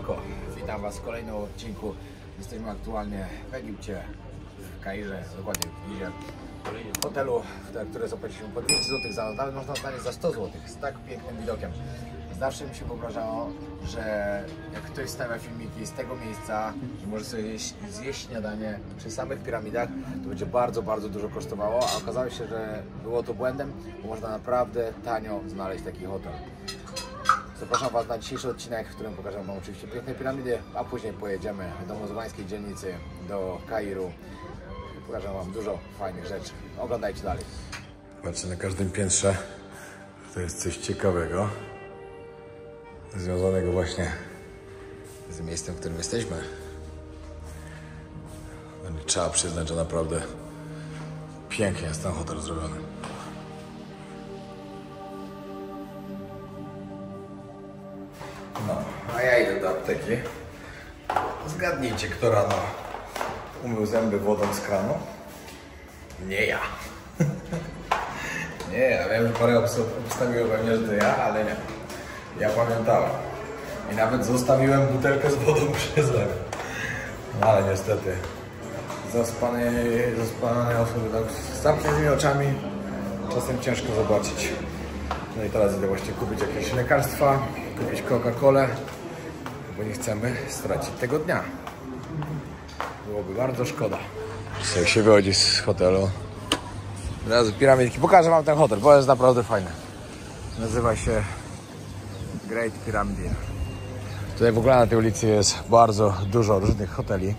Siemanko, witam Was w kolejnym odcinku. Jesteśmy aktualnie w Egipcie, w Kairze, dokładnie w Gizie, w hotelu, które zapłaciliśmy po 200 zł za noc, ale można znaleźć za 100 zł z tak pięknym widokiem. Zawsze mi się wyobrażało, że jak ktoś stawia filmiki z tego miejsca i może sobie zjeść śniadanie przy samych piramidach, to będzie bardzo dużo kosztowało, a okazało się, że było to błędem, bo można naprawdę tanio znaleźć taki hotel. Zapraszam Was na dzisiejszy odcinek, w którym pokażę Wam oczywiście piękne piramidy, a później pojedziemy do muzułmańskiej dzielnicy, do Kairu. Pokażę Wam dużo fajnych rzeczy. Oglądajcie dalej. Patrzcie, na każdym piętrze to jest coś ciekawego, związanego właśnie z miejscem, w którym jesteśmy. Trzeba przyznać, że naprawdę pięknie jest ten hotel zrobiony. No, a ja idę do apteki. Zgadnijcie, kto rano umył zęby wodą z kranu? Nie ja. Nie, ja wiem, że parę osób obstawiło pewnie, że to ja, ale nie. Ja pamiętałem. I nawet zostawiłem butelkę z wodą przy zlewie. No ale niestety zaspane osoby tak z zamkniętymi oczami czasem ciężko zobaczyć. No i teraz idę właśnie kupić jakieś lekarstwa, kupić Coca-Colę, bo nie chcemy stracić tego dnia. Byłoby bardzo szkoda. Jak się wychodzi z hotelu, od razu piramidki. Pokażę Wam ten hotel, bo jest naprawdę fajny. Nazywa się Great Pyramid Inn. Tutaj w ogóle na tej ulicy jest bardzo dużo różnych hoteli.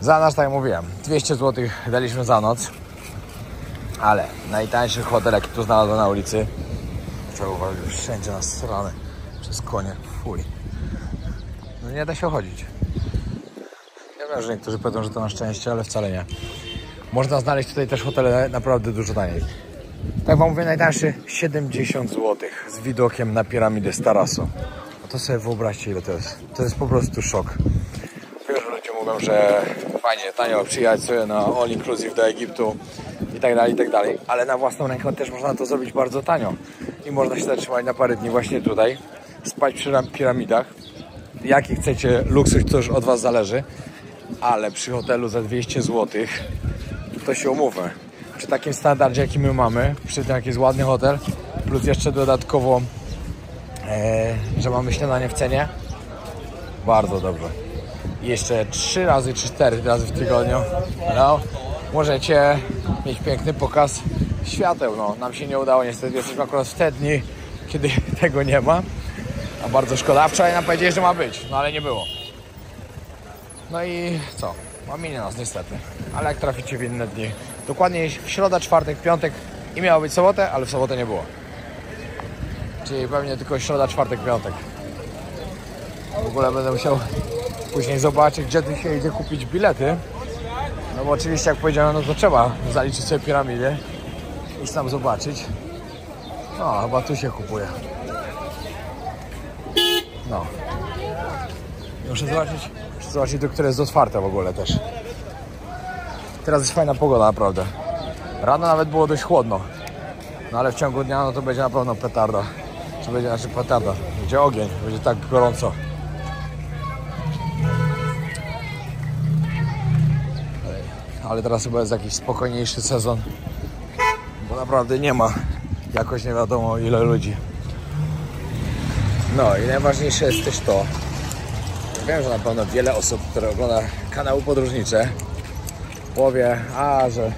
Za nas, tak jak mówiłem, 200 zł daliśmy za noc. Ale najtańszy hotel, jaki tu znalazłem na ulicy, trzeba uważać, wszędzie na stronę przez konie, fuj. No nie da się chodzić. Ja wiem, że niektórzy powiedzą, że to na szczęście, ale wcale nie. Można znaleźć tutaj też hotele naprawdę dużo taniej. Tak Wam mówię, najtańszy 70 zł z widokiem na piramidę z tarasu. No to sobie wyobraźcie, ile to jest. To jest po prostu szok. Wiem, że ludzie mówią, że fajnie, tanio przyjechać sobie na all inclusive do Egiptu i tak dalej, ale na własną rękę też można to zrobić bardzo tanio. I można się zatrzymać na parę dni właśnie tutaj, spać przy piramidach. Jaki chcecie luksus, to już od Was zależy, ale przy hotelu za 200 zł to się umówmy. Przy takim standardzie, jaki my mamy, przy tym, jaki jest ładny hotel, plus jeszcze dodatkowo, że mamy śniadanie w cenie, bardzo dobrze. I jeszcze 3 razy czy 4 razy w tygodniu, no, możecie mieć piękny pokaz świateł. No, nam się nie udało niestety, jesteśmy akurat w te dni, kiedy tego nie ma, a bardzo szkoda. A wczoraj nam powiedzieli, że ma być, no ale nie było. No i co? Minie nas niestety, ale jak traficie w inne dni, dokładnie środa, czwartek, piątek i miało być sobotę, ale w sobotę nie było. Czyli pewnie tylko środa, czwartek, piątek. W ogóle będę musiał później zobaczyć, gdzie tu się idzie kupić bilety. No bo oczywiście, jak powiedziałem, no to trzeba zaliczyć sobie piramidę i tam zobaczyć. No, chyba tu się kupuje. No. Muszę zobaczyć, do które jest otwarte w ogóle też. Teraz jest fajna pogoda, naprawdę. Rano nawet było dość chłodno. No ale w ciągu dnia no to będzie na pewno petarda. Petarda. Będzie ogień, będzie tak gorąco. Ale teraz chyba jest jakiś spokojniejszy sezon. Bo naprawdę nie ma jakoś nie wiadomo ile ludzi. No i najważniejsze jest też to. Wiem, że na pewno wiele osób, które ogląda kanały podróżnicze, powie, że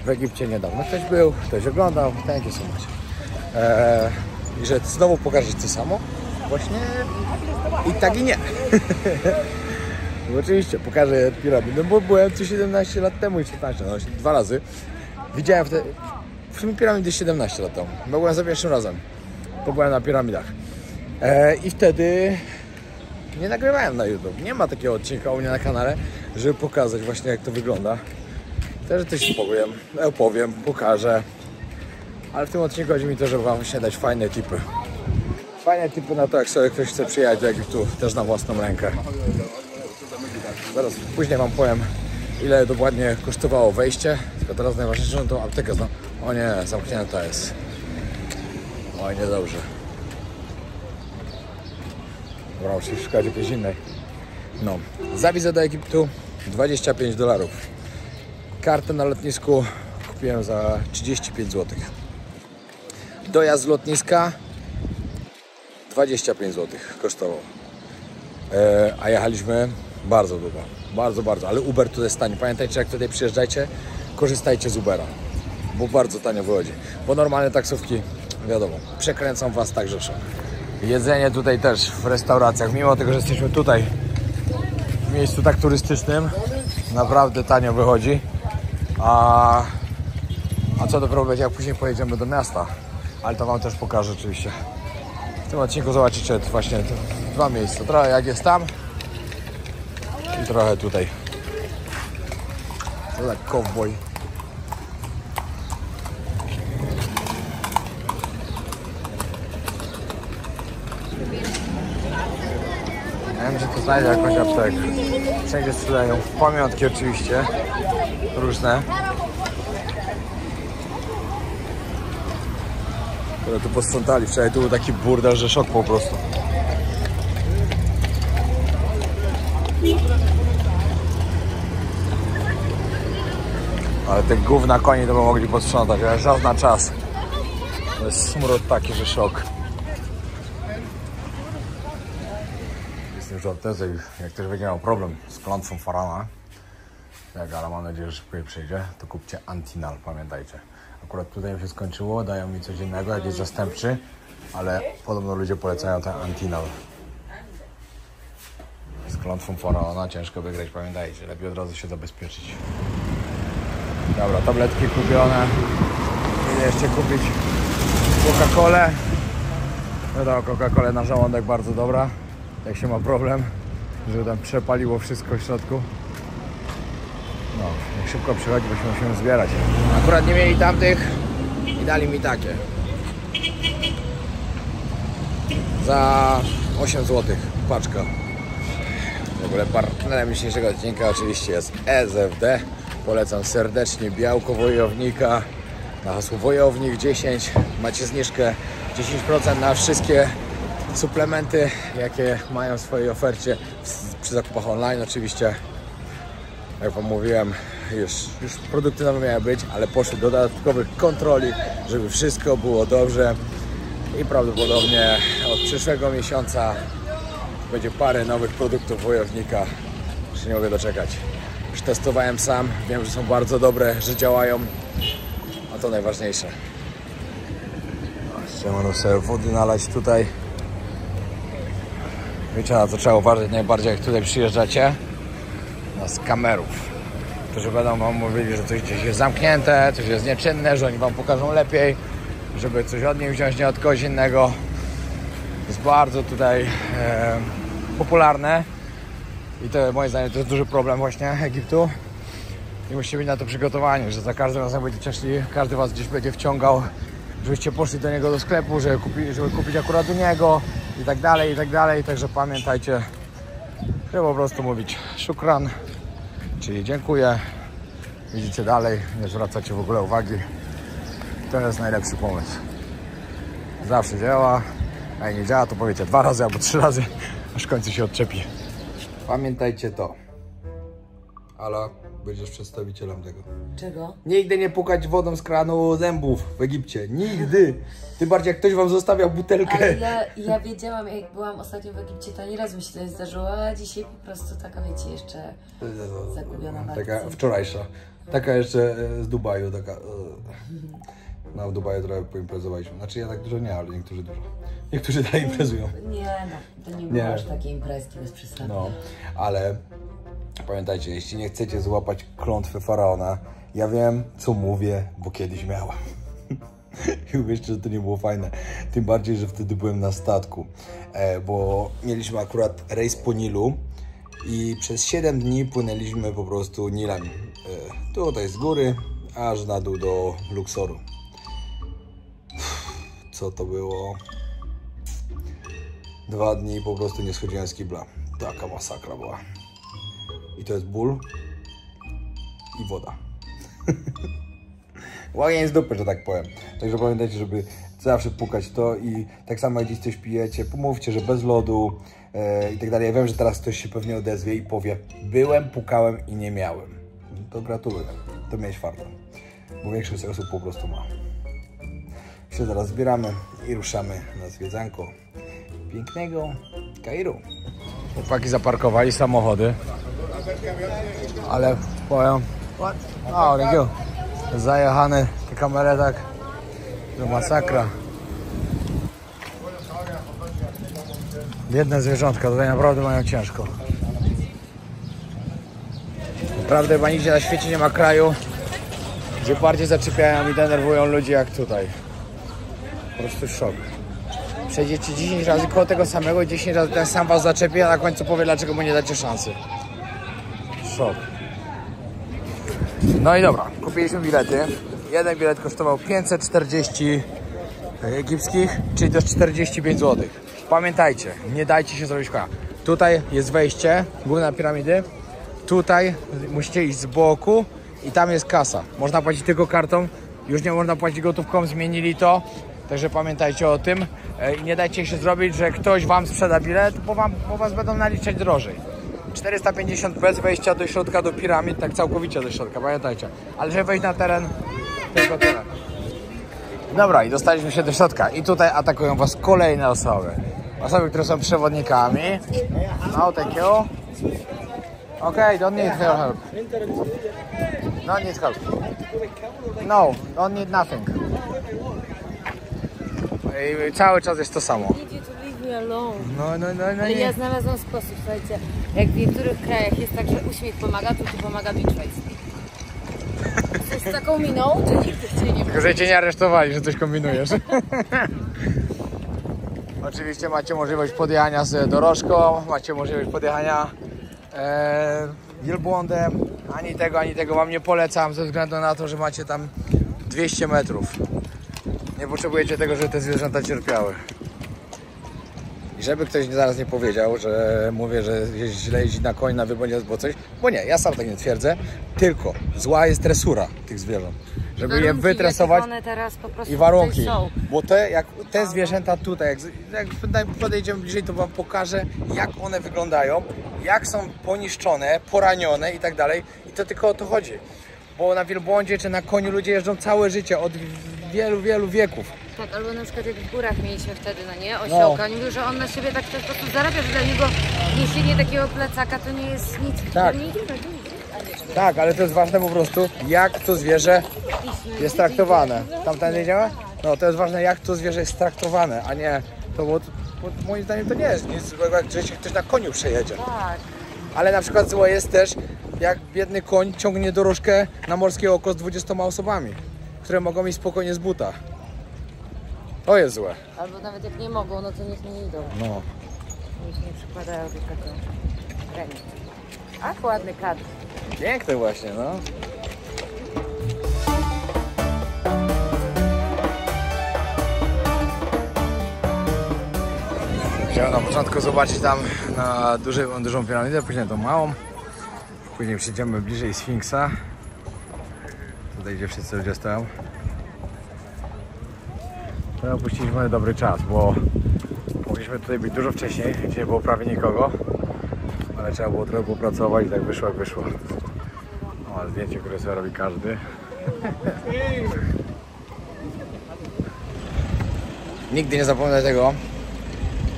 w Egipcie niedawno ktoś był, ktoś oglądał, takie są macie. I że znowu pokażesz to samo? Właśnie i tak i nie. Bo oczywiście pokażę piramidę, bo byłem tu 17 lat temu i 15, no 2 razy. Widziałem w sumie piramidy 17 lat temu. Byłem za pierwszym razem, bo byłem na piramidach. I wtedy nie nagrywałem na YouTube. Nie ma takiego odcinka u mnie na kanale, żeby pokazać właśnie jak to wygląda. Też coś opowiem, pokażę. Ale w tym odcinku chodzi mi to, żeby Wam właśnie dać fajne tipy. Fajne tipy na to, jak sobie ktoś chce przyjechać do Egiptu też na własną rękę. Zaraz później Wam powiem, ile dokładnie kosztowało wejście. Tylko teraz najważniejsze, że tą aptekę znam. O nie, zamknięta jest. Oj, niedobrze. Dobra, muszę szukać jakiejś innej. No, za wizę do Egiptu $25. Kartę na lotnisku kupiłem za 35 zł. Dojazd z lotniska 25 zł kosztował. A jechaliśmy bardzo długo. Bardzo, ale Uber tutaj jest tani. Pamiętajcie, jak tutaj przyjeżdżajcie, korzystajcie z Ubera, bo bardzo tanio wychodzi. Bo normalne taksówki, wiadomo, przekręcą was tak, że szok. Jedzenie tutaj też w restauracjach, mimo tego, że jesteśmy tutaj w miejscu tak turystycznym, naprawdę tanio wychodzi. A co dopiero będzie, jak później pojedziemy do miasta. Ale to wam też pokażę oczywiście. W tym odcinku zobaczycie właśnie dwa miejsca. Trochę jak jest tam i trochę tutaj. To tak cowboy. Nie wiem, czy to znajdę jakąś aptekę. Wszędzie sprzedają pamiątki oczywiście. Różne. Które tu posprzątali. Wczoraj tu był taki burdel, że szok po prostu. Ale te gówna koni to by mogli posprzątać, ale czas na czas. To jest smród taki, że szok. Jestem już od tezy, jak ktoś będzie miał problem z klątwą faraona, ale mam nadzieję, że szybko jej przyjdzie, to kupcie Antinal, pamiętajcie. Akurat tutaj mi się skończyło, dają mi coś innego, jakiś zastępczy, ale podobno ludzie polecają ten Antinal. Z klątwą faraona ciężko wygrać, pamiętajcie, lepiej od razu się zabezpieczyć. Dobra, tabletki kupione. Idę jeszcze kupić Coca-Colę. Wiadomo, Coca-Cola na żołądek bardzo dobra. Jak się ma problem, żeby tam przepaliło wszystko w środku. No, jak szybko przychodzi, bo się musimy zbierać. Akurat nie mieli tamtych i dali mi takie. Za 8 zł paczka. W ogóle partnerem dzisiejszego odcinka oczywiście jest SFD. Polecam serdecznie białko wojownika na hasło wojownik 10. Macie zniżkę 10% na wszystkie suplementy, jakie mają w swojej ofercie przy zakupach online oczywiście. Jak wam mówiłem, już produkty nowe miały być, ale poszły do dodatkowych kontroli, żeby wszystko było dobrze i prawdopodobnie od przyszłego miesiąca będzie parę nowych produktów wojownika. Już nie mogę doczekać. Przetestowałem sam, wiem, że są bardzo dobre, że działają, a to najważniejsze. Jeszcze można sobie wody nalać tutaj. Wiecie, na co trzeba uważać najbardziej, jak tutaj przyjeżdżacie? Na skamerów, którzy będą wam mówili, że coś gdzieś jest zamknięte, coś jest nieczynne, że oni wam pokażą lepiej, żeby coś od nich wziąć, nie od kogoś innego. Jest bardzo tutaj popularne i to moim zdaniem to jest duży problem właśnie Egiptu i musicie być na to przygotowani, że za każdym razem będziecie szli, każdy was gdzieś będzie wciągał, żebyście poszli do niego do sklepu, żeby kupić akurat u niego i tak dalej, także pamiętajcie, żeby po prostu mówić szukran, czyli dziękuję, widzicie dalej, nie zwracacie w ogóle uwagi. To jest najlepszy pomysł. Zawsze działa, a jak nie działa, to powiecie 2 razy albo 3 razy, aż w końcu się odczepi. Pamiętajcie to. Ala, będziesz przedstawicielem tego. Czego? Nigdy nie pukać wodą z kranu zębów w Egipcie. Nigdy! Tym bardziej jak ktoś wam zostawiał butelkę. Ale ja wiedziałam, jak byłam ostatnio w Egipcie, to nieraz mi się to zdarzyło, a dzisiaj po prostu taka, wiecie, jeszcze zagubiona w taka akcji. wczorajsza. Taka jeszcze z Dubaju, taka... No w Dubaju trochę poimprezowaliśmy. Znaczy ja tak dużo nie, ale niektórzy dużo. Niektórzy dalej imprezują. Nie no, to nie było aż takiej imprezki bez przesady. No, ale pamiętajcie, jeśli nie chcecie złapać klątwy faraona, ja wiem, co mówię, bo kiedyś miałem. I uwierzcie, że to nie było fajne. Tym bardziej, że wtedy byłem na statku, bo mieliśmy akurat rejs po Nilu i przez 7 dni płynęliśmy po prostu Nilem. Tutaj z góry, aż na dół do Luksoru. Co to było? 2 dni po prostu nie schodziłem z kibla. Taka masakra była. I to jest ból i woda. Łagień z dupy, że tak powiem. Także pamiętajcie, żeby zawsze pukać to i tak samo jak gdzieś coś pijecie, pomówcie, że bez lodu, i tak dalej. Ja wiem, że teraz ktoś się pewnie odezwie i powie, byłem, pukałem i nie miałem. To gratuluję, to miałeś farta, bo większość osób po prostu ma. Się zaraz zbieramy i ruszamy na zwiedzanko pięknego Kairu. Chłopaki zaparkowali samochody, ale powiem, o, zajechane te kamery tak, to masakra. Biedne zwierzątka, tutaj naprawdę mają ciężko. Naprawdę chyba nigdzie na świecie nie ma kraju, gdzie bardziej zaczepiają i denerwują ludzi jak tutaj. Po prostu szok. Przejdziecie 10 razy koło tego samego, 10 razy ten sam was zaczepi, a na końcu powie, dlaczego mu nie dacie szansy. Szok. No i dobra, kupiliśmy bilety. Jeden bilet kosztował 540 egipskich, czyli to jest 45 zł. Pamiętajcie, nie dajcie się zrobić koła. Tutaj jest wejście, główna piramidy. Tutaj musicie iść z boku i tam jest kasa. Można płacić tylko kartą, już nie można płacić gotówką, zmienili to. Także pamiętajcie o tym i nie dajcie się zrobić, że ktoś wam sprzeda bilet, bo was będą naliczać drożej. 450 bez wejścia do środka, do piramid, tak całkowicie do środka, pamiętajcie. Ale żeby wejść na teren, tylko tyle. Dobra, i dostaliśmy się do środka i tutaj atakują was kolejne osoby. Osoby, które są przewodnikami. No, thank you. Okay, don't need your help. Don't need help. No, don't need nothing. I cały czas jest to samo. No. Ale ja znalazłam sposób, słuchajcie, jak w niektórych krajach jest tak, że uśmiech pomaga, to tu pomaga beach face. Z taką miną, to nikt cię nie... Tylko, że cię nie aresztowali, że coś kombinujesz. Oczywiście macie możliwość podjechania z dorożką, macie możliwość podjechania wielbłądem. Ani tego wam nie polecam, ze względu na to, że macie tam 200 metrów. Nie potrzebujecie tego, żeby te zwierzęta cierpiały. I żeby ktoś zaraz nie powiedział, że mówię, że źle jeździ na koń, na wybądzie albo coś, bo nie, ja sam tak nie twierdzę, tylko zła jest tresura tych zwierząt. Żeby je wytresować one teraz po prostu i warunki. są. Bo te zwierzęta tutaj, jak podejdziemy bliżej, to wam pokażę, jak one wyglądają, jak są poniszczone, poranione i tak dalej. I to tylko o to chodzi. Bo na wielbłądzie czy na koniu ludzie jeżdżą całe życie, od wielu wieków. Tak, albo na przykład jak w górach mieliśmy wtedy, no nie, osiołka, nie mówił, że on na siebie tak w ten sposób zarabia, że dla niego niesienie takiego plecaka to nie jest nic. Tak. Tak, ale to jest ważne po prostu, jak to zwierzę jest traktowane. Tamten jedziemy? No, to jest ważne, jak to zwierzę jest traktowane, a nie to, bo moim zdaniem to nie jest nic złego, jak się ktoś na koniu przejedzie. Tak. Ale na przykład złe jest też, jak biedny koń ciągnie dorożkę na morskie oko z 20 osobami, które mogą iść spokojnie z buta. To jest złe. Albo nawet jak nie mogą, no to niech nie idą. No. Niech nie przykładają do tego ręki. Ach, ładny kadr. Piękne właśnie, no. Chciałem na początku zobaczyć tam na dużą piramidę, później tą małą. Później przyjdziemy bliżej Sfinksa. Tutaj gdzie wszyscy ludzie stoją. To opuściliśmy dobry czas, bo mogliśmy tutaj być dużo wcześniej, gdzie nie było prawie nikogo. Ale trzeba było trochę popracować i tak wyszło jak wyszło. O, zdjęcie, które sobie robi każdy. Nigdy nie zapomnę tego,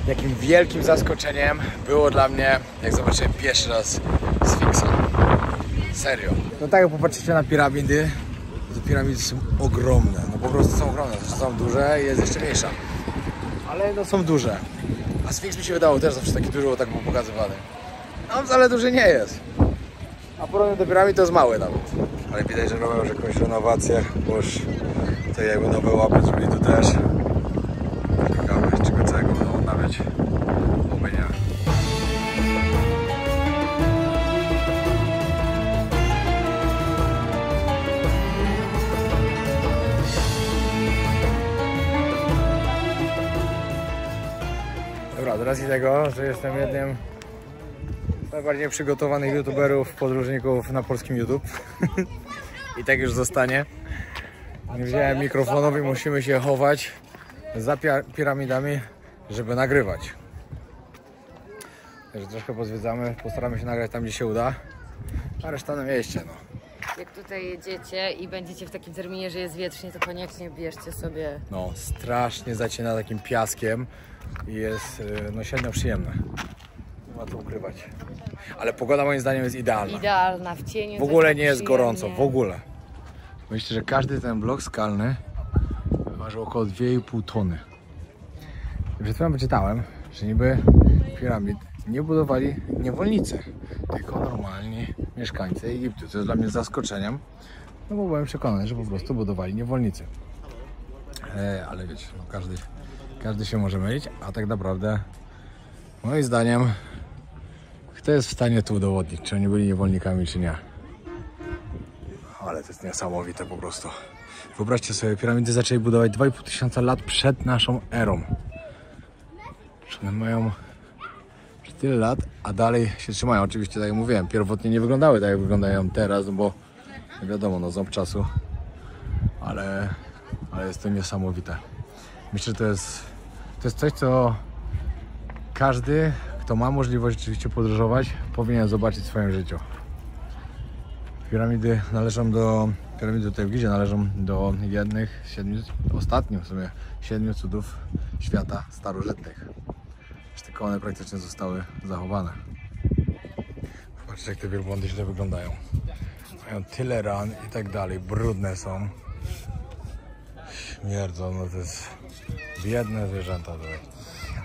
jakim wielkim zaskoczeniem było dla mnie, jak zobaczyłem pierwszy raz Sfinksa. Serio. No tak, jak popatrzycie na piramidy, to piramidy są ogromne. No po prostu są ogromne. Znaczy są duże i jest jeszcze mniejsza. Ale no są duże. A Sfinks mi się wydało też zawsze taki duży, bo tak był pokazywany. A on wcale duży nie jest. A porównanie do piramid to jest mały nawet. Ale widać, że robią już jakąś renowację, bo już tutaj jakby nowe łapy zrobili tu też. Ciekawe, czego całego będą odnawiać. Oby nie. Dobra, z racji tego, że jestem jednym z najbardziej przygotowanych youtuberów, podróżników na polskim YouTube i tak już zostanie. Nie wziąłem mikrofonów i musimy się chować za piramidami, żeby nagrywać. Także troszkę pozwiedzamy, postaramy się nagrać tam, gdzie się uda, a reszta na mieście, no. Jak tutaj jedziecie i będziecie w takim terminie, że jest wietrznie, to koniecznie bierzcie sobie... No, strasznie zacina takim piaskiem i jest no średnio przyjemne. Nie ma co ukrywać. Ale pogoda moim zdaniem jest idealna. Idealna, w cieniu. W ogóle tak nie jest przyjemnie. gorąco, w ogóle. Myślę, że każdy ten blok skalny waży około 2,5 tony. I przed chwilą wyczytałem, że niby piramid nie budowali niewolnicy, tylko normalni mieszkańcy Egiptu. Co jest dla mnie zaskoczeniem, no bo byłem przekonany, że po prostu budowali niewolnicy. Ale wiecie, no każdy się może mylić, a tak naprawdę moim zdaniem kto jest w stanie tu udowodnić, czy oni byli niewolnikami, czy nie. Ale to jest niesamowite po prostu. Wyobraźcie sobie, piramidy zaczęli budować 2500 lat przed naszą erą. Czy one mają tyle lat, a dalej się trzymają. Oczywiście, tak jak mówiłem, pierwotnie nie wyglądały tak, jak wyglądają teraz, no bo nie wiadomo, no ząb czasu. Ale jest to niesamowite. Myślę, że to jest coś, co każdy, kto ma możliwość rzeczywiście podróżować, powinien zobaczyć w swoim życiu. Piramidy tutaj w Gizie należą do ostatnich w sumie 7 cudów świata starożytnych. Tylko one praktycznie zostały zachowane. Zobaczcie, jak te wielbłądy źle wyglądają. Mają tyle ran i tak dalej, brudne są. Śmierdzą, no to jest biedne zwierzęta tutaj.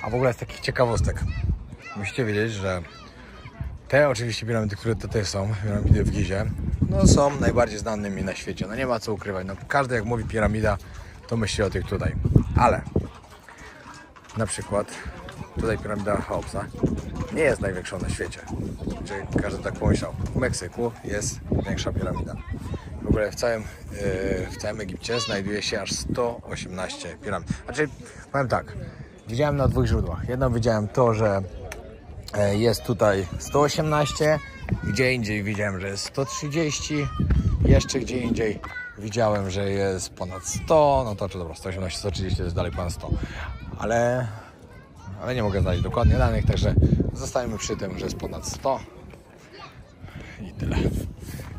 A w ogóle z takich ciekawostek. Musicie wiedzieć, że te oczywiście piramidy, które tutaj są, piramidy w Gizie, no są najbardziej znanymi na świecie. No nie ma co ukrywać. No każdy jak mówi piramida, to myśli o tych tutaj. Ale na przykład tutaj piramida Cheopsa nie jest największą na świecie. Czyli każdy tak pomyślał. W Meksyku jest większa piramida. W ogóle w całym Egipcie znajduje się aż 118 piramid. Znaczy, powiem tak, widziałem na 2 źródłach. Jedno widziałem to, że jest tutaj 118, gdzie indziej widziałem, że jest 130, jeszcze gdzie indziej widziałem, że jest ponad 100, no to czy dobra, 118, 130 to jest dalej ponad 100, ale nie mogę znaleźć dokładnie danych, także zostajemy przy tym, że jest ponad 100 i tyle.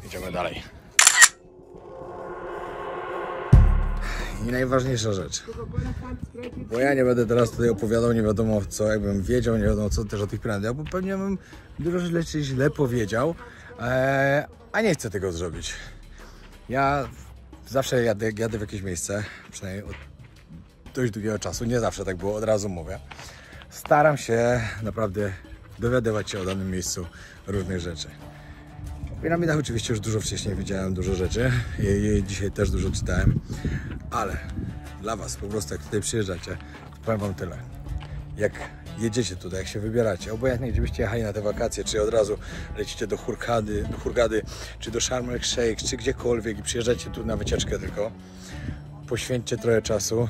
Idziemy dalej. I najważniejsza rzecz, bo ja nie będę teraz tutaj opowiadał nie wiadomo co, jakbym wiedział nie wiadomo co też o tych piramidach, bo pewnie bym dużo rzeczy źle powiedział, a nie chcę tego zrobić. Ja zawsze jadę w jakieś miejsce, przynajmniej od dość długiego czasu, nie zawsze tak było, od razu mówię. Staram się naprawdę dowiadywać się o danym miejscu różnych rzeczy. W piramidach oczywiście już dużo wcześniej widziałem dużo rzeczy i dzisiaj też dużo czytałem, ale dla Was po prostu jak tutaj przyjeżdżacie, powiem Wam tyle. Jak jedziecie tutaj, jak się wybieracie, obojętnie gdzie byście jechali na te wakacje, czy od razu lecicie do Hurghady, czy do Sharm el Sheikh, czy gdziekolwiek i przyjeżdżacie tu na wycieczkę tylko, poświęćcie trochę czasu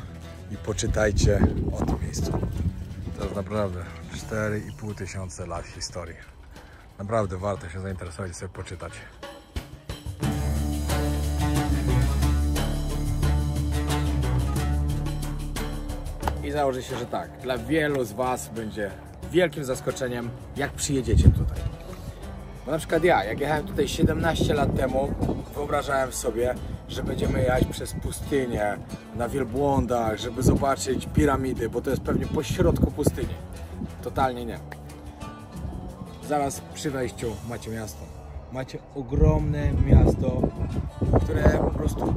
i poczytajcie o tym miejscu. To jest naprawdę 4500 lat historii. Naprawdę warto się zainteresować i sobie poczytać. I założę się, że tak, dla wielu z Was będzie wielkim zaskoczeniem, jak przyjedziecie tutaj. Bo na przykład ja, jak jechałem tutaj 17 lat temu, wyobrażałem sobie, że będziemy jechać przez pustynię, na wielbłądach, żeby zobaczyć piramidy, bo to jest pewnie pośrodku pustyni. Totalnie nie. Zaraz przy wejściu macie miasto. Macie ogromne miasto, które po prostu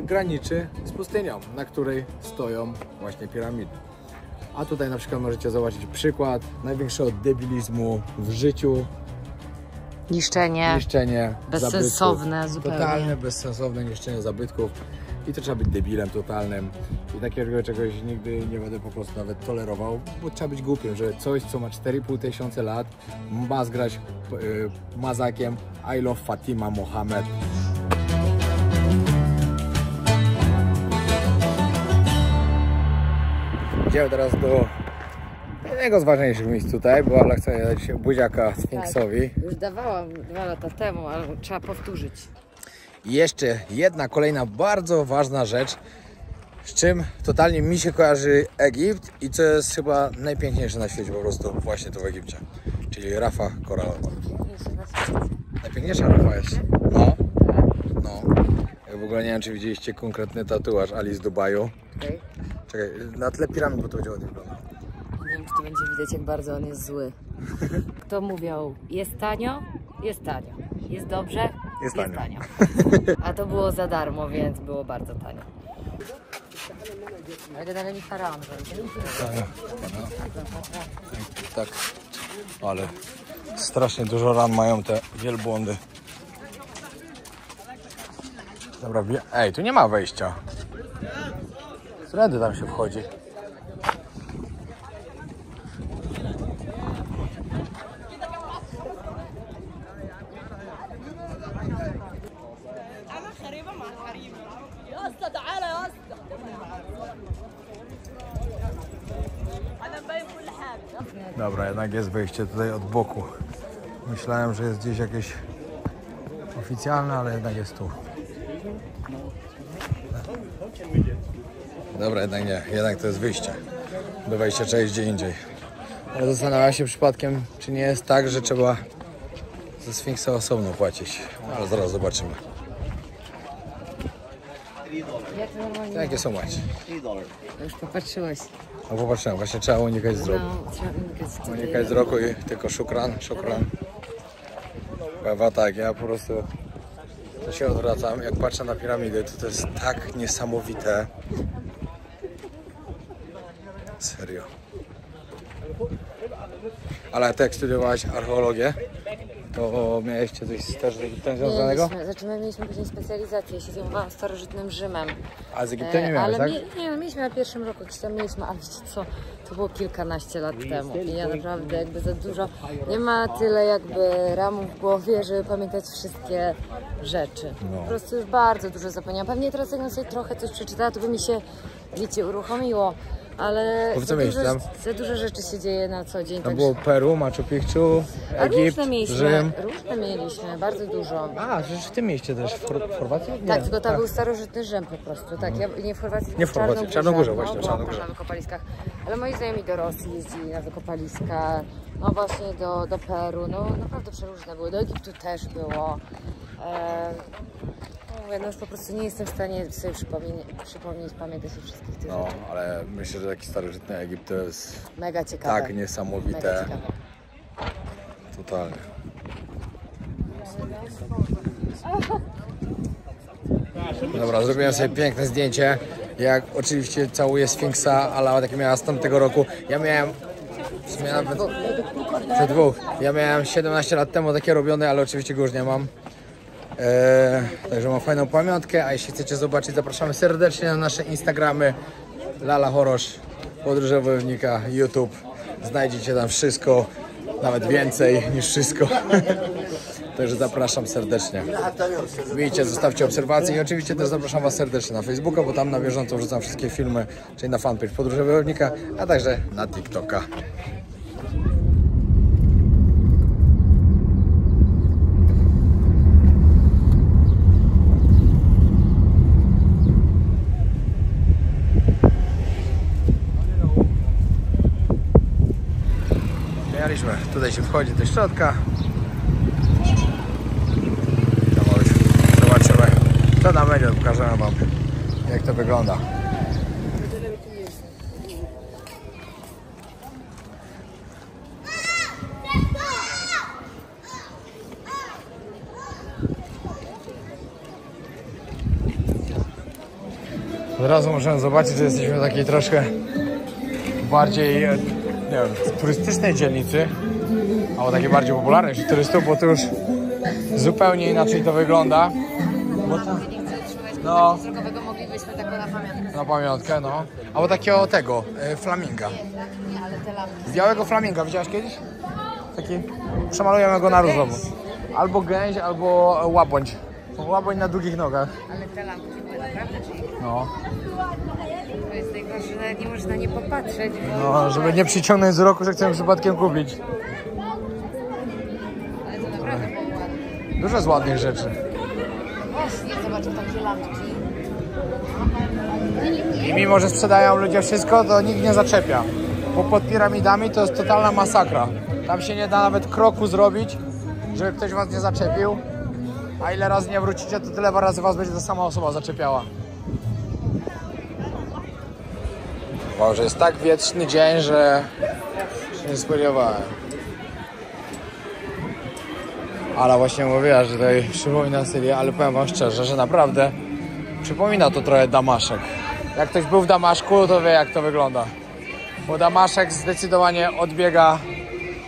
graniczy z pustynią, na której stoją właśnie piramidy. A tutaj na przykład możecie zobaczyć przykład największego debilizmu w życiu. Niszczenie bezsensowne zabytków. zupełnie. Totalne, bezsensowne niszczenie zabytków. I to trzeba być debilem totalnym. I takiego czegoś nigdy nie będę po prostu nawet tolerował, bo trzeba być głupim, że coś, co ma 4500 lat, ma zgrać mazakiem I love Fatima Mohammed. Idziemy teraz do jednego z ważniejszych miejsc tutaj, bo Ala chce dać buziaka Sfinksowi. Tak, już dawałam 2 lata temu, ale trzeba powtórzyć. I jeszcze jedna kolejna bardzo ważna rzecz, Z czym totalnie mi się kojarzy Egipt i co jest chyba najpiękniejsze na świecie po prostu właśnie to w Egipcie. Czyli rafa koralowa. Najpiękniejsza rafa jest. No. Ja w ogóle nie wiem, czy widzieliście konkretny tatuaż Ali z Dubaju. Okay. Czekaj, na tle piramid, bo to będzie ładnie wyglądał. Nie wiem, czy to będzie widać, jak bardzo on jest zły. Kto mówił, jest tanio? Jest tanio. Jest dobrze? Jest tanio. A to było za darmo, więc było bardzo tanio. Ale dalej mi faraon. Tak, ale strasznie dużo ran mają te wielbłądy. Dobra, ej, tu nie ma wejścia. Którędy tam się wchodzi? Dobra, jednak jest wejście tutaj od boku. Myślałem, że jest gdzieś jakieś oficjalne, ale jednak jest tu. Dobra, jednak nie. Jednak to jest wyjście. Do wejścia trzeba iść gdzie indziej. Ale zastanawiam się przypadkiem, czy nie jest tak, że trzeba za Sfinksa osobno płacić. Ale zaraz zobaczymy. Jak to normalnie? Jakie są macie? Już popatrzyłeś. No popatrzyłem, właśnie trzeba unikać wzroku. No, trzeba unikać. Unikać wzroku i tylko szukran. Chyba tak, ja po prostu to się odwracam. Jak patrzę na piramidy, to jest tak niesamowite. Serio. Ale ty jak studiowałaś archeologię, to mieliście coś też z Egiptem związanego? Znaczy my mieliśmy później specjalizację, ja się zajmowałam starożytnym Rzymem. A z Egiptem nie miałeś, ale tak? nie, mieliśmy na pierwszym roku, gdzieś tam mieliśmy, ale wiecie co, to było kilkanaście lat temu i ja naprawdę jakby za dużo, nie ma tyle jakby ramu w głowie, żeby pamiętać wszystkie rzeczy. Po prostu już bardzo dużo zapomniałam. Pewnie teraz jakbym sobie trochę coś przeczytała, to by mi się, wiecie, uruchomiło. Ale za dużo rzeczy się dzieje na co dzień. Tam było Peru, Machu Picchu, Egipt, Rzym. Różne mieliśmy, bardzo dużo. A, przecież w tym mieście też, w Chorwacji? Nie, tak, tylko tam był starożytny Rzym po prostu. Tak, nie w Chorwacji, tylko nie w Chorwacji, w Czarnogórze właśnie, no, w Czarnogórze. na wykopaliskach. Ale moi znajomi do Rosji jeździli na wykopaliska, no właśnie do Peru, no naprawdę przeróżne były. Do Egiptu też było. No po prostu nie jestem w stanie sobie przypomnieć, pamiętać o wszystkich tych rzeczy. Ale myślę, że taki starożytny Egipt to jest mega ciekawe. Tak niesamowite. Mega ciekawe. Totalnie. Dobra, zrobiłem sobie piękne zdjęcie. Jak oczywiście całuję Sfinksa, ale takie miałem z tamtego roku. Ja miałem w sumie nawet przed dwóch. Ja miałem 17 lat temu takie robione, ale oczywiście go już nie mam. Także mam fajną pamiątkę, a jeśli chcecie zobaczyć, zapraszamy serdecznie na nasze Instagramy Lala Horosz, Podróże Wojownika, YouTube. Znajdziecie tam wszystko, nawet więcej niż wszystko. Także zapraszam serdecznie. Wbijcie, zostawcie obserwacje i oczywiście też zapraszam Was serdecznie na Facebooka, bo tam na bieżąco wrzucam wszystkie filmy, czyli na fanpage Podróże Wojownika, a także na TikToka. Tutaj się wchodzi do środka. Zobaczymy, co tam będzie. Pokażemy Wam, jak to wygląda. Od razu możemy zobaczyć, że jesteśmy w takiej troszkę bardziej, nie wiem, turystycznej dzielnicy, albo takiej bardziej popularnej wśród turystów, bo tu już zupełnie inaczej to wygląda. No, moglibyśmy taką na pamiątkę. na pamiątkę, no. Albo takiego tego, flaminga. Nie, ale te lampki. Białego flaminga, widziałaś kiedyś? Taki, przemalujemy go na różowo. Albo gęś, albo łabędź. Łabędź na długich nogach. Ale te lampki były naprawdę, czyli No. to jest najgorsze, że nawet nie można nie popatrzeć. Bo... No, żeby nie przyciągnąć wzroku, że chcemy przypadkiem kupić. Ale to naprawdę było ładne. Dużo z ładnych rzeczy. Właśnie, zobaczę takie lampki. I mimo, że sprzedają ludzie wszystko, to nikt nie zaczepia. Bo pod piramidami to jest totalna masakra. Tam się nie da nawet kroku zrobić, żeby ktoś was nie zaczepił. A ile razy nie wrócicie, to tyle razy was będzie ta sama osoba zaczepiała. Boże, jest tak wietrzny dzień, że się nie spodziewałem. Ale właśnie mówiła, że tutaj przypomina Syrię, ale powiem wam szczerze, że naprawdę przypomina to trochę Damaszek. Jak ktoś był w Damaszku, to wie, jak to wygląda. Bo Damaszek zdecydowanie odbiega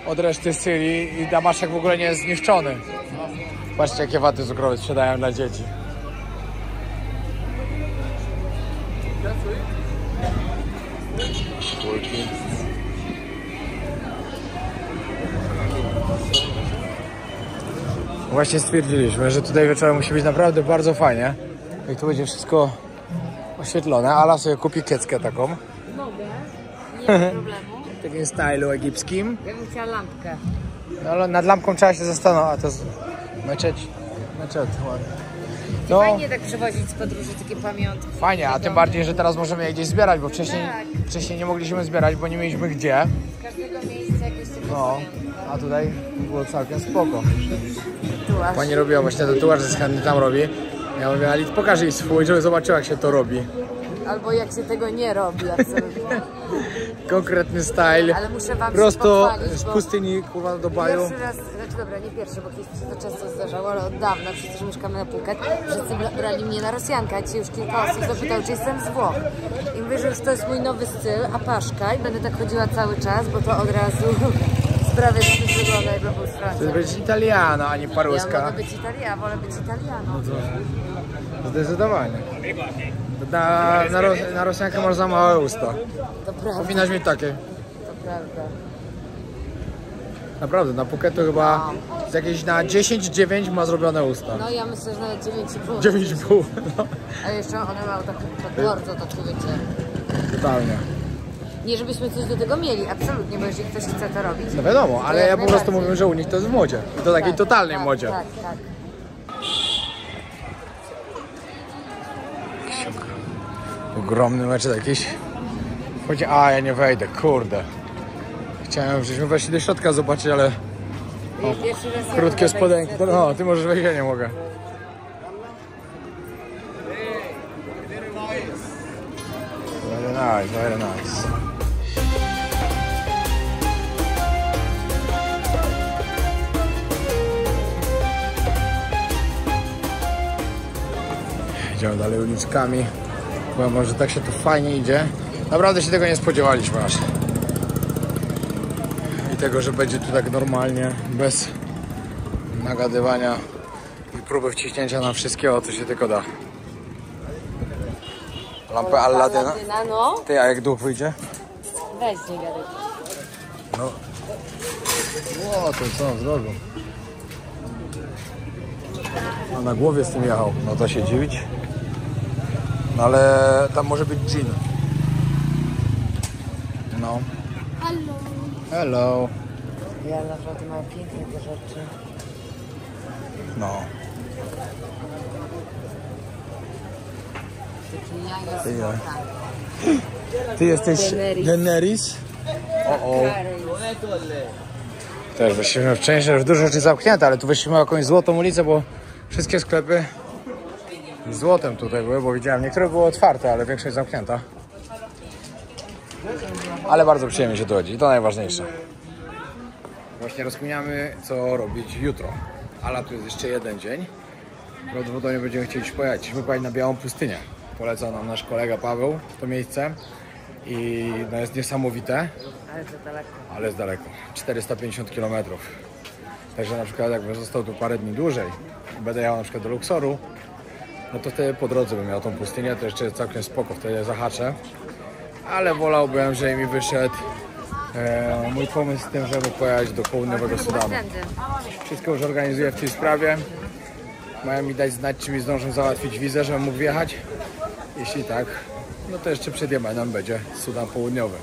od reszty Syrii i Damaszek w ogóle nie jest zniszczony. Patrzcie, jakie waty cukrowe sprzedają dla dzieci. Szkółki. Właśnie stwierdziliśmy, że tutaj wieczorem musi być naprawdę bardzo fajnie. Jak tu będzie wszystko oświetlone. Ala sobie kupi kieckę taką. Mogę, nie ma problemu. W takim stylu egipskim. Ja bym chciała lampkę. No ale nad lampką trzeba się zastanowić. A to jest meczet, ładnie. No, Fajnie tak przywozić z podróży takie pamiątki. fajnie, a tym bardziej, że teraz możemy je gdzieś zbierać, bo wcześniej nie mogliśmy zbierać, bo nie mieliśmy gdzie. Z każdego miejsca jakieś takie No, a tutaj było całkiem spoko. tatuaż. Pani robiła właśnie tatuaż, że chętnie tam robi. Ja mówię, Alit, pokaż jej swój, żeby zobaczyła, jak się to robi. Albo jak się tego nie robi, absolutnie. Konkretny style. Ale muszę wam Prosto się pochwalić, z bo pustyni, kurwa, do baju. pierwszy raz, znaczy dobra, nie pierwszy, bo kiedyś się to często zdarzało, ale od dawna, przecież mieszkamy na Phuket, wszyscy brali mnie na Rosjankę, a dzisiaj już kilka osób zapytało, czy jestem z Włoch. I mówię, że już to jest mój nowy styl, apaszka i będę tak chodziła cały czas, bo to od razu sprawia, że to wygląda jakby był z Francji. Chcę być italiana, a nie Ja paruska. mogę być Italia, wolę być Italianą. Zdecydowanie. Na Rosjankę masz za małe usta. To prawda, Powinnaś mieć takie. to prawda. Naprawdę, na Phuket to chyba z jakieś na 10-9 ma zrobione usta. No ja myślę, że nawet 9,5. 9,5. No. A jeszcze one mają tak bardzo, tak wiecie. Totalnie. Nie żebyśmy coś do tego mieli, absolutnie, bo jeżeli ktoś chce to robić. No wiadomo, to ale jak ja po prostu najbardziej. mówię, że u nich to jest w modzie. To takiej Tak, totalnej tak, modzie. Tak, tak. Ogromny mecz jakiś. Chodzi, a ja nie wejdę, kurde. Chciałem, żebyśmy weszli do środka zobaczyć, ale Pierwszy raz ja krótkie mogę spodenki. wejść, No, ty możesz wejść, ja nie mogę. Very nice, very nice. Idziemy dalej uliczkami. Bo może tak się tu fajnie idzie. Naprawdę się tego nie spodziewaliśmy aż. I tego, że będzie tu tak normalnie, bez nagadywania i próby wciśnięcia na wszystkiego, co się tylko da. Lampę Alladyna. Alladyna, no. Ty, a jak duch wyjdzie? Weź, nie gadaj. No. Ło, to co zrobił? No na głowie z tym jechał. No to się dziwić. No ale tam może być dżin. No. Hello. Hello. Ja naprawdę mam piękne te rzeczy. No. Takie jaja Ty, z ja. złota. Ty jesteś Daenerys. Daenerys? O. Kary. Też wyszliśmy wcześniej, już dużo rzeczy zamknięte, ale tu wyszliśmy jakąś złotą ulicę, bo wszystkie sklepy z złotem tutaj były, bo widziałem, niektóre były otwarte, ale większość zamknięta. Ale bardzo przyjemnie się tu chodzi i to najważniejsze. Właśnie rozkminiamy, co robić jutro. Ale tu jest jeszcze jeden dzień. Prawdopodobnie będziemy chcieli pojechać. Chcieliśmy pojechać na Białą Pustynię. Polecał nam nasz kolega Paweł to miejsce i no jest niesamowite. Ale to daleko. Ale jest daleko, 450 km. Także na przykład jakbym został tu parę dni dłużej i będę jechał na przykład do Luxoru, no to wtedy po drodze bym miał tą pustynię, to jeszcze jest całkiem spoko, wtedy zahaczę. Ale wolałbym, żeby mi wyszedł mój pomysł z tym, żeby pojechać do południowego Sudanu. Tędy. Wszystko już organizuję w tej sprawie. Mają mi dać znać, czy mi zdążą załatwić wizę, żebym mógł wjechać. Jeśli tak, no to jeszcze przed Jemenem będzie Sudan Południowy.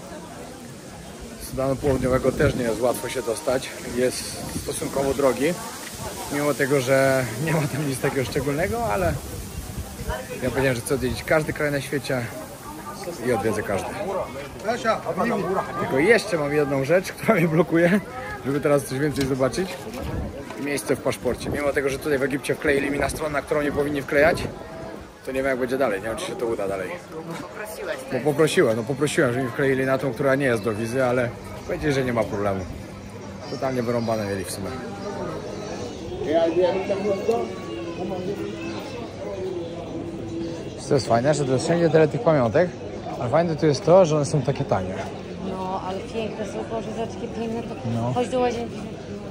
Z Sudanu Południowego też nie jest łatwo się dostać. Jest stosunkowo drogi. Mimo tego, że nie ma tam nic takiego szczególnego, ale Ja powiedziałem, że chcę odwiedzić każdy kraj na świecie i odwiedzę każdy. Tylko jeszcze mam jedną rzecz, która mnie blokuje, żeby teraz coś więcej zobaczyć. Miejsce w paszporcie. Mimo tego, że tutaj w Egipcie wkleili mi na stronę, na którą nie powinni wklejać, to nie wiem jak będzie dalej, nie wiem czy się to uda dalej. Bo poprosiłem, że mi wkleili na tą, która nie jest do wizy, ale powiedzieli, że nie ma problemu. Totalnie wyrąbane mieli w sumie. To jest fajne, że to jest wszędzie tyle tych pamiątek, ale fajne tu jest to, że one są takie tanie. No, ale piękne są, Boże, za takie piękne. No. Chodź do łazienki.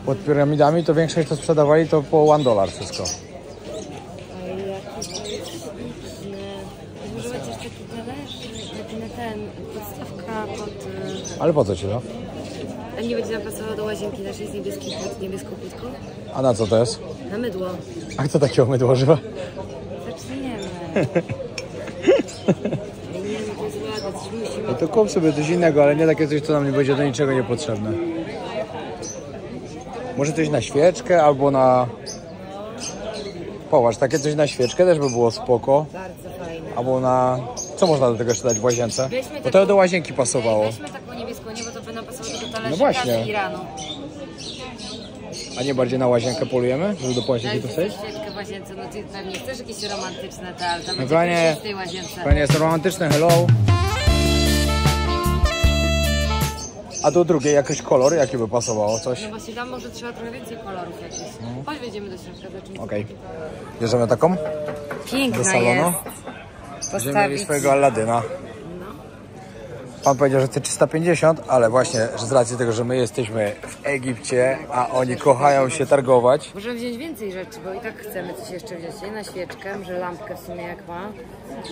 Pod piramidami to większość to sprzedawali to po $1 wszystko. Ej, jakie śliczne. Może chociaż taki talerz, ten, podstawka pod... Ale po co ci to? A nie będzie nam pasowało do łazienki naszej z niebieską płytką? A na co to jest? Na mydło. A kto takiego mydło używa? Zaczniemy. Nie, no to jest ładne, coś musimy... No to kup sobie coś innego, ale nie takie coś, co nam nie będzie do niczego niepotrzebne. Może coś na świeczkę albo na... Popatrz, takie coś na świeczkę też by było spoko. Bardzo fajne. Albo na... Co można do tego jeszcze dać w łazience? Bo to do łazienki pasowało. Weźmy taką niebieską, nie, bo to by nam pasowało do talerzyka No właśnie. z Iranu. A nie bardziej na łazienkę polujemy? Żeby do łazienki Daj postawić? świeczkę w łazience, no ty pewnie chcesz jakieś romantyczne, ale tam No będzie w tej łazience. fajnie jest romantyczne, hello. A do drugiej jakiś kolor, jaki by pasowało? Coś? No właśnie tam może trzeba trochę więcej kolorów jakichś. Chodź, wejdziemy do środka, zobaczymy. Okej. Bierzemy taką? Piękna Do salonu? jest. Będziemy mieli Postawić. swojego Aladyna. Pan powiedział, że chce 350, ale właśnie z racji tego, że my jesteśmy w Egipcie, a oni kochają się targować. Możemy wziąć więcej rzeczy, bo i tak chcemy coś jeszcze wziąć. Nie na świeczkę, może lampkę w sumie jak ma,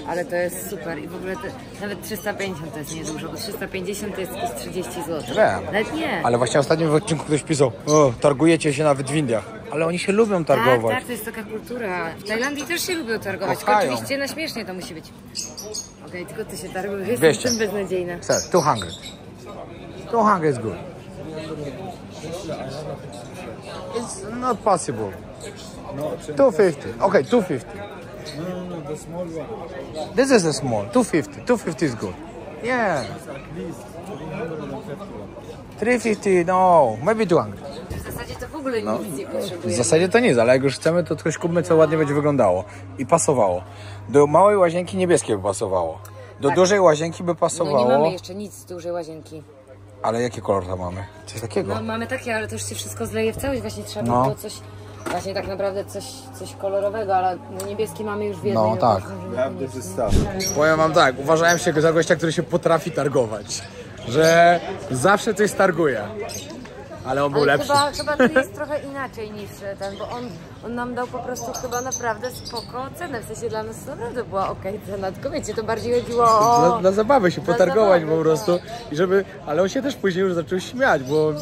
ale to jest super. I w ogóle nawet 350 to jest niedużo, bo 350 to jest jakieś 30 zł. Wiem. Nawet nie. Ale właśnie ostatnio w odcinku ktoś pisał, o, targujecie się nawet w Indiach. Ale oni się lubią targować. Tak, to jest taka kultura. W Tajlandii też się lubią targować, tylko Kochają. oczywiście na śmiesznie to musi być. Okej, tylko ty się targujesz, jestem 200. tym beznadziejna. Sir, 200. 200 is good. It's not possible. 250. Okay, 250. No, the small one. This is a small. 250. 250 is good. Yeah. At least 350 one. 350, no. Maybe 200. W zasadzie to w ogóle nic nie W potrzebuje. zasadzie to nic, ale jak już chcemy, to coś kupmy, co ładnie będzie wyglądało. I pasowało. Do małej łazienki niebieskie by pasowało. Do dużej łazienki by No pasowało. nie mamy jeszcze nic z dużej łazienki. Ale jaki kolor tam mamy? Coś takiego? No, mamy takie, ale to już się wszystko zleje w całość. Właśnie trzeba by No. było coś, właśnie tak naprawdę coś kolorowego, ale no niebieski mamy już w jednej. No, tak. We have this stuff. Powiem wam tak, uważałem się za gościa, który się potrafi targować. Że zawsze coś targuje. Ale on był Ale lepszy. chyba to jest trochę inaczej niż ten, bo on nam dał po prostu chyba naprawdę spoko cenę. W sensie dla nas to naprawdę była okej cena, tylko wiecie, to bardziej chodziło o... Dla zabawy się Dla potargować zabawy, po prostu. I żeby, ale on się też później już zaczął śmiać, bo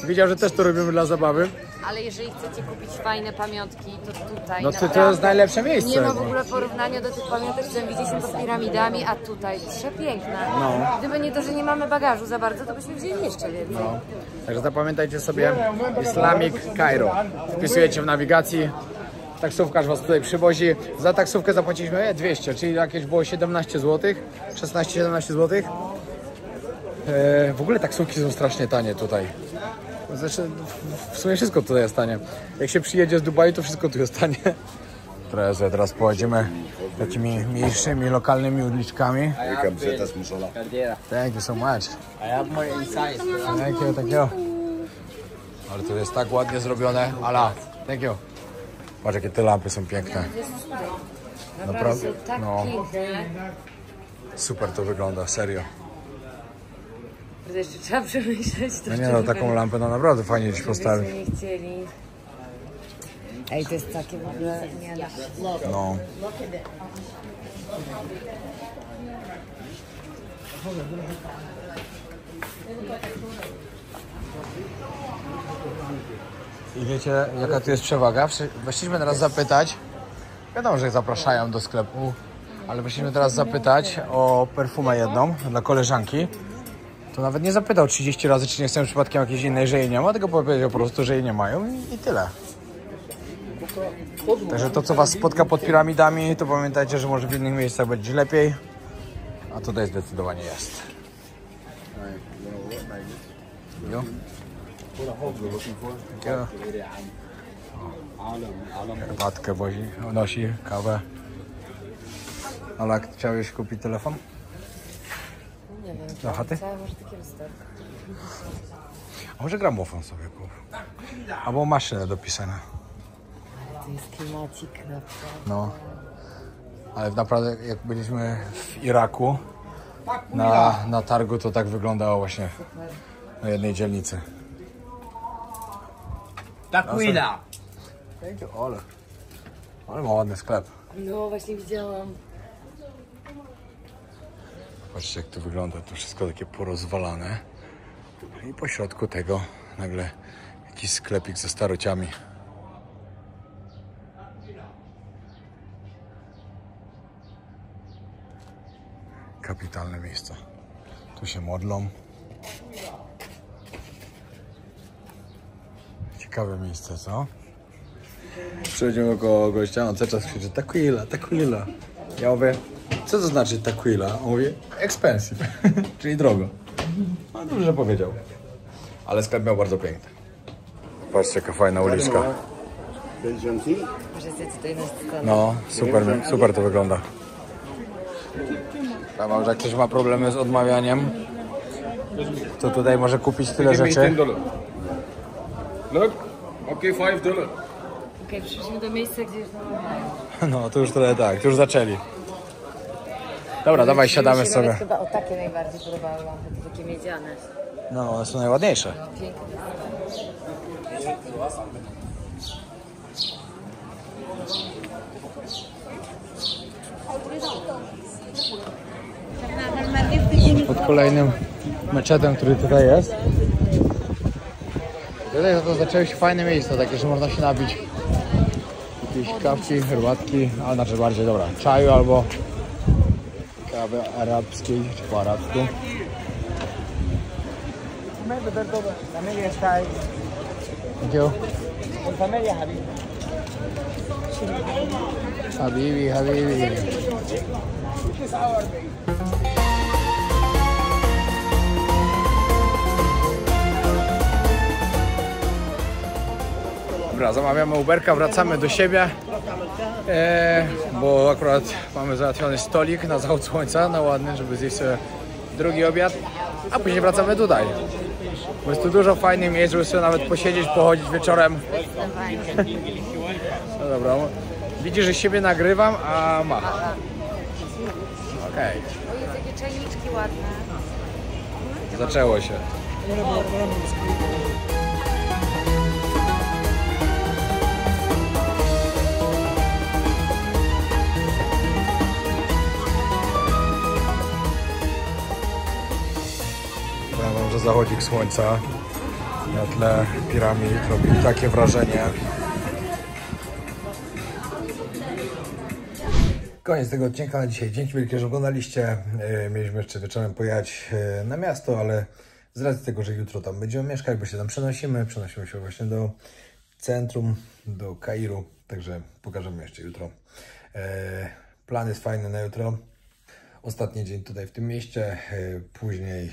wiedział, że też to robimy dla zabawy. Ale jeżeli chcecie kupić fajne pamiątki, to tutaj No to naprawdę jest najlepsze miejsce. nie ma w ogóle porównania do tych pamiątek, które widzieliśmy pod piramidami, a tutaj przepiękne. No. Gdyby nie to, że nie mamy bagażu za bardzo, to byśmy wzięli jeszcze więcej. No. Także zapamiętajcie sobie Islamic Cairo. Wpisujecie w nawigacji. Taksówkarz was tutaj przywozi. Za taksówkę zapłaciliśmy 200, czyli jakieś było 17 zł. 16-17 zł. W ogóle taksówki są strasznie tanie tutaj. Znaczy, w sumie wszystko tutaj jest tanie. Jak się przyjedzie z Dubaju, to wszystko tu jest tanie. Teraz pojedziemy takimi mniejszymi, lokalnymi uliczkami. Thank you so much. I have more inside. Thank you. Ale to jest tak ładnie zrobione. Ala, thank you. Patrz, jakie te lampy są piękne. Naprawdę są tak No. piękne. Super to wygląda, serio. To jeszcze trzeba przemyśleć. To No nie jeszcze no, trochę- taką lampę no naprawdę fajnie gdzieś postawić. Byśmy nie chcieli. Ej, to jest takie w ogóle... Nie, No. I wiecie, jaka tu jest przewaga? Weszliśmy teraz zapytać, wiadomo, że zapraszają do sklepu, ale weszliśmy teraz zapytać o perfumę jedną dla koleżanki. To nawet nie zapytał 30 razy, czy nie chcemy przypadkiem jakiejś innej, że jej nie ma, tylko powiedział po prostu, że jej nie mają i tyle. Także to, co was spotka pod piramidami, to pamiętajcie, że może w innych miejscach będzie lepiej, a tutaj zdecydowanie jest. Jo. Herbatkę nosi, kawę. Ale chciałeś kupić telefon? Nie wiem, Do chaty? może takie lusterko. A może gramofon sobie kup? Albo maszynę do pisania. Ale to jest klimacik naprawdę. No. Ale naprawdę jak byliśmy w Iraku na targu, to tak wyglądało właśnie na jednej dzielnicy. Takwila! Ale ma ładny sklep. No właśnie widziałam. Patrzcie, jak to wygląda, to wszystko takie porozwalane. I po środku tego nagle jakiś sklepik ze starociami. Kapitalne miejsce. Tu się modlą. Ciekawe miejsce, co? Przechodzimy koło gościa, on cały czas krzyczy Takwila, Takwila. Ja mówię, co to znaczy Takwila? On mówi, expensive, czyli drogo. No dobrze, że powiedział. Ale sklep miał bardzo piękny. Patrzcie, jaka fajna uliczka. Może zjeść tutaj na scenę. No, super to wygląda. Że jak ktoś ma problemy z odmawianiem, to tutaj może kupić tyle rzeczy. Look, okay, $5. Okej, przyszliśmy do miejsca, gdzie już namawiają. No, to już tyle tak, to już zaczęli. Dobra, dawaj, siadamy Mi się sobie. nawet chyba o takie najbardziej podobały lampy, te takie miedziane. No, one są najładniejsze. Piękne. Pod kolejnym meczetem, który tutaj jest. Tutaj to zaczęły się fajne miejsca, takie, że można się napić jakieś kawki, herbatki, ale znaczy bardziej, dobra, czaju albo kawy arabskiej, czy po arabsku. Thank you. Habibi, habibi. Dobra, zamawiamy Uberka, wracamy do siebie, bo akurat mamy załatwiony stolik na zachód słońca, na ładny, żeby zjeść sobie drugi obiad, a później wracamy tutaj. Bo jest tu dużo fajnych miejsc, żeby sobie nawet posiedzieć, pochodzić wieczorem. No dobra, widzisz, że siebie nagrywam, a macham. Okej. O, jest jakie czajniczki ładne. Zaczęło się. Powiem wam, że zachodzik słońca na tle piramid robi takie wrażenie. Koniec tego odcinka na dzisiaj. Dzięki wielkie, że oglądaliście. Mieliśmy jeszcze wieczorem pojechać na miasto, ale z racji tego, że jutro tam będziemy mieszkać, bo się tam przenosimy się właśnie do centrum, do Kairu, także pokażemy jeszcze jutro. Plan jest fajny na jutro. Ostatni dzień tutaj w tym mieście, później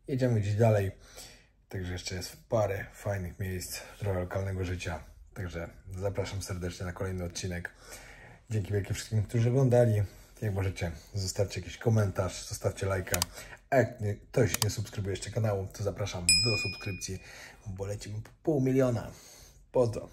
jedziemy gdzieś dalej. Także jeszcze jest parę fajnych miejsc, trochę lokalnego życia. Także zapraszam serdecznie na kolejny odcinek. Dzięki wielkie wszystkim, którzy oglądali. Jak możecie, zostawcie jakiś komentarz, zostawcie lajka. A jak ktoś nie subskrybuje jeszcze kanału, to zapraszam do subskrypcji, bo lecimy po 500 000. Pozdro!